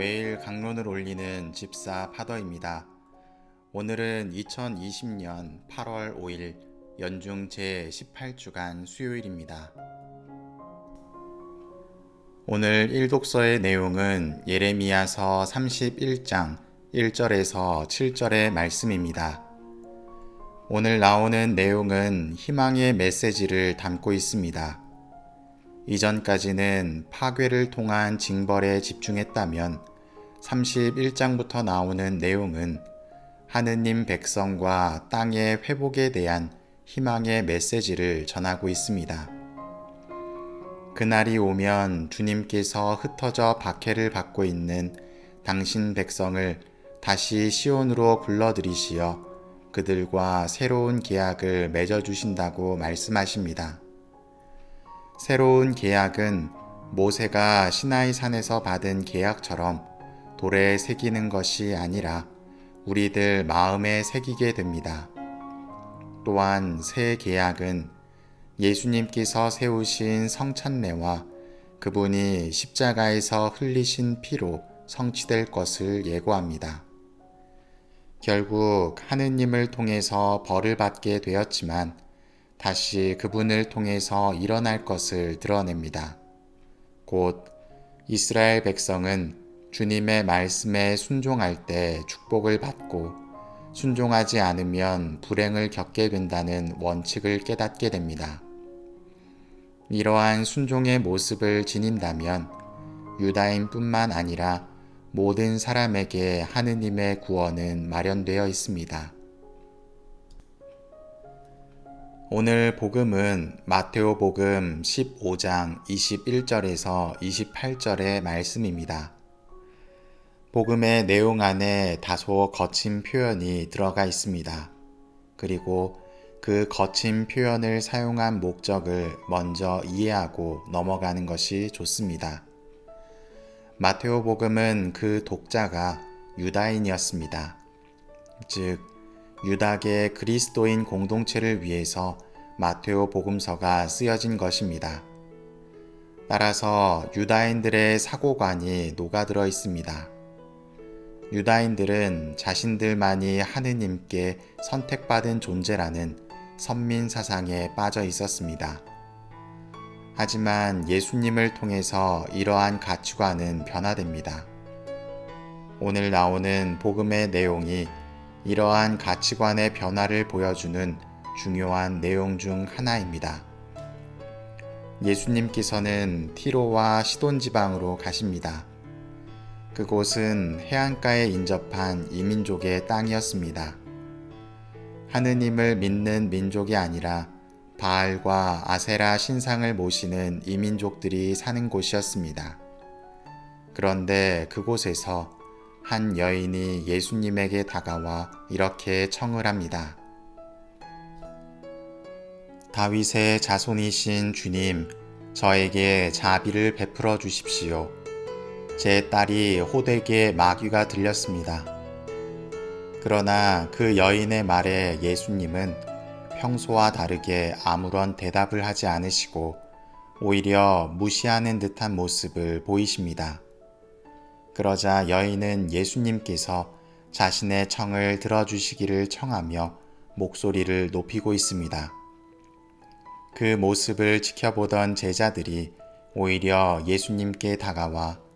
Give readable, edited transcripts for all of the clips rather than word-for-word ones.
매일 강론을 올리는 집사 파더입니다. 오늘은 2020년 8월 5일 연중 제18주간 수요일입니다. 오늘 일독서의 내용은 예레미야서 31장 1절에서 7절의 말씀입니다. 오늘 나오는 내용은 희망의 메시지를 담고 있습니다. 이전까지는 파괴를 통한 징벌에 집중했다면 31장부터 나오는 내용은 하느님 백성과 땅의 회복에 대한 희망의 메시지를 전하고 있습니다. 그날이 오면 주님께서 흩어져 박해를 받고 있는 당신 백성을 다시 시온으로 불러들이시어 그들과 새로운 계약을 맺어주신다고 말씀하십니다. 새로운 계약은 모세가 시나이 산에서 받은 계약처럼 돌에 새기는 것이 아니라 우리들 마음에 새기게 됩니다. 또한 새 계약은 예수님께서 세우신 성찬례와 그분이 십자가에서 흘리신 피로 성취될 것을 예고합니다. 결국 하느님을 통해서 벌을 받게 되었지만 다시 그분을 통해서 일어날 것을 드러냅니다. 곧 이스라엘 백성은 주님의 말씀에 순종할 때 축복을 받고 순종하지 않으면 불행을 겪게 된다는 원칙을 깨닫게 됩니다. 이러한 순종의 모습을 지닌다면 유다인뿐만 아니라 모든 사람에게 하느님의 구원은 마련되어 있습니다. 오늘 복음은 마테오복음 15장 21절에서 28절의 말씀입니다. 복음의 내용 안에 다소 거친 표현이 들어가 있습니다. 그리고 그 거친 표현을 사용한 목적을 먼저 이해하고 넘어가는 것이 좋습니다. 마테오복음은 그 독자가 유다인이었습니다. 즉, 유다계 그리스도인 공동체를 위해서 마테오 복음서가 쓰여진 것입니다. 따라서 유다인들의 사고관이 녹아들어 있습니다. 유다인들은 자신들만이 하느님께 선택받은 존재라는 선민 사상에 빠져 있었습니다. 하지만 예수님을 통해서 이러한 가치관은 변화됩니다. 오늘 나오는 복음의 내용이 이러한 가치관의 변화를 보여주는 중요한 내용 중 하나입니다. 예수님께서는 티로와 시돈 지방으로 가십니다. 그곳은 해안가에 인접한 이민족의 땅이었습니다. 하느님을 믿는 민족이 아니라 바알과 아세라 신상을 모시는 이민족들이 사는 곳이었습니다. 그런데 그곳에서 한 여인이 예수님에게 다가와 이렇게 청을 합니다. 다윗의 자손이신 주님, 저에게 자비를 베풀어 주십시오. 제 딸이 호되게 마귀가 들렸습니다. 그러나 그 여인의 말에 예수님은 평소와 다르게 아무런 대답을 하지 않으시고 오히려 무시하는 듯한 모습을 보이십니다. 그러자 여인은 예수님께서 자신의 청을 들어주시기를 청하며 목소리를 높이고 있습니다. 그 모습을 지켜보던 제자들이 오히려 예수님께 다가와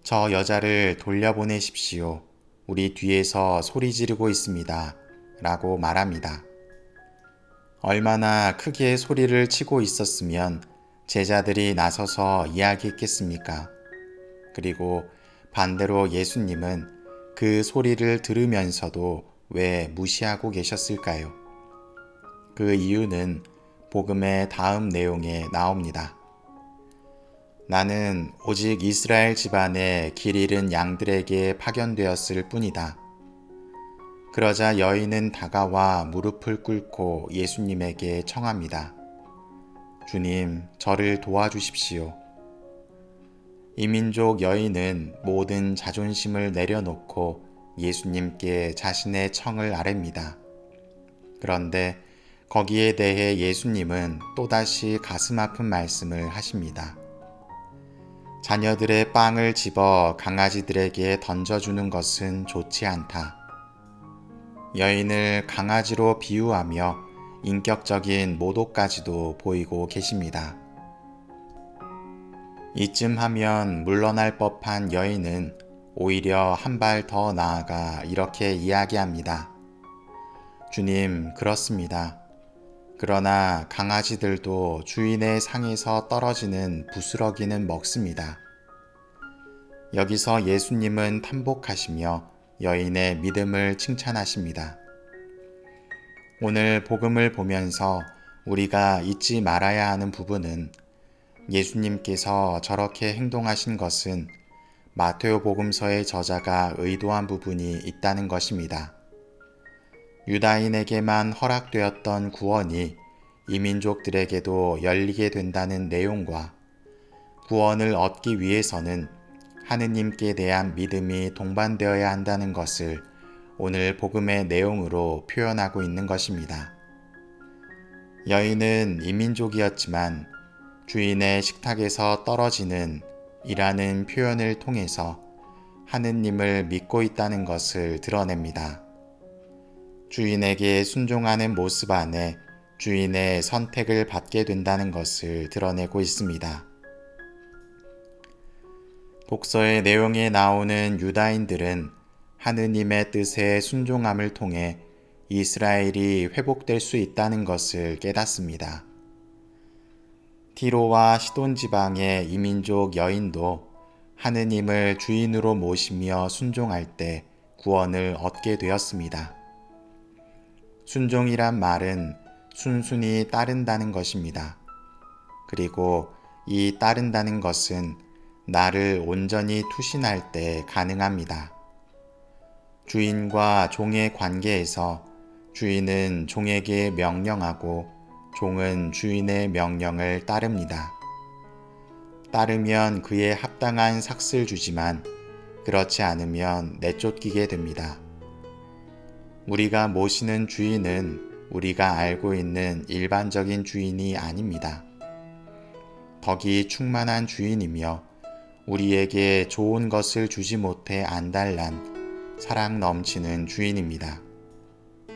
저 여자를 돌려보내십시오. 우리 뒤에서 소리 지르고 있습니다. 라고 말합니다. 얼마나 크게 소리를 치고 있었으면 제자들이 나서서 이야기했겠습니까? 그리고 반대로 예수님은 그 소리를 들으면서도 왜 무시하고 계셨을까요? 그 이유는 복음의 다음 내용에 나옵니다. 나는 오직 이스라엘 집안에 길 잃은 양들에게 파견되었을 뿐이다. 그러자 여인은 다가와 무릎을 꿇고 예수님에게 청합니다. 주님, 저를 도와주십시오. 이민족 여인은 모든 자존심을 내려놓고 예수님께 자신의 청을 아뢰입니다. 그런데 거기에 대해 예수님은 또다시 가슴 아픈 말씀을 하십니다. 자녀들의 빵을 집어 강아지들에게 던져주는 것은 좋지 않다. 여인을 강아지로 비유하며 인격적인 모독까지도 보이고 계십니다. 이쯤 하면 물러날 법한 여인은 오히려 한 발 더 나아가 이렇게 이야기합니다. 주님, 그렇습니다. 그러나 강아지들도 주인의 상에서 떨어지는 부스러기는 먹습니다. 여기서 예수님은 탄복하시며 여인의 믿음을 칭찬하십니다. 오늘 복음을 보면서 우리가 잊지 말아야 하는 부분은 예수님께서 저렇게 행동하신 것은 마테오 복음서의 저자가 의도한 부분이 있다는 것입니다. 유다인에게만 허락되었던 구원이 이민족들에게도 열리게 된다는 내용과 구원을 얻기 위해서는 하느님께 대한 믿음이 동반되어야 한다는 것을 오늘 복음의 내용으로 표현하고 있는 것입니다. 여인은 이민족이었지만 주인의 식탁에서 떨어지는 이라는 표현을 통해서 하느님을 믿고 있다는 것을 드러냅니다. 주인에게 순종하는 모습 안에 주인의 선택을 받게 된다는 것을 드러내고 있습니다. 독서의 내용에 나오는 유다인들은 하느님의 뜻에 순종함을 통해 이스라엘이 회복될 수 있다는 것을 깨닫습니다. 티로와 시돈 지방의 이민족 여인도 하느님을 주인으로 모시며 순종할 때 구원을 얻게 되었습니다. 순종이란 말은 순순히 따른다는 것입니다. 그리고 이 따른다는 것은 나를 온전히 투신할 때 가능합니다. 주인과 종의 관계에서 주인은 종에게 명령하고 종은 주인의 명령을 따릅니다. 따르면 그에 합당한 삭슬 주지만 그렇지 않으면 내쫓기게 됩니다. 우리가 모시는 주인은 우리가 알고 있는 일반적인 주인이 아닙니다. 덕이 충만한 주인이며 우리에게 좋은 것을 주지 못해 안달난 사랑 넘치는 주인입니다.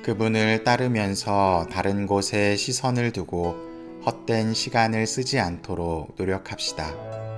그분을 따르면서 다른 곳에 시선을 두고 헛된 시간을 쓰지 않도록 노력합시다.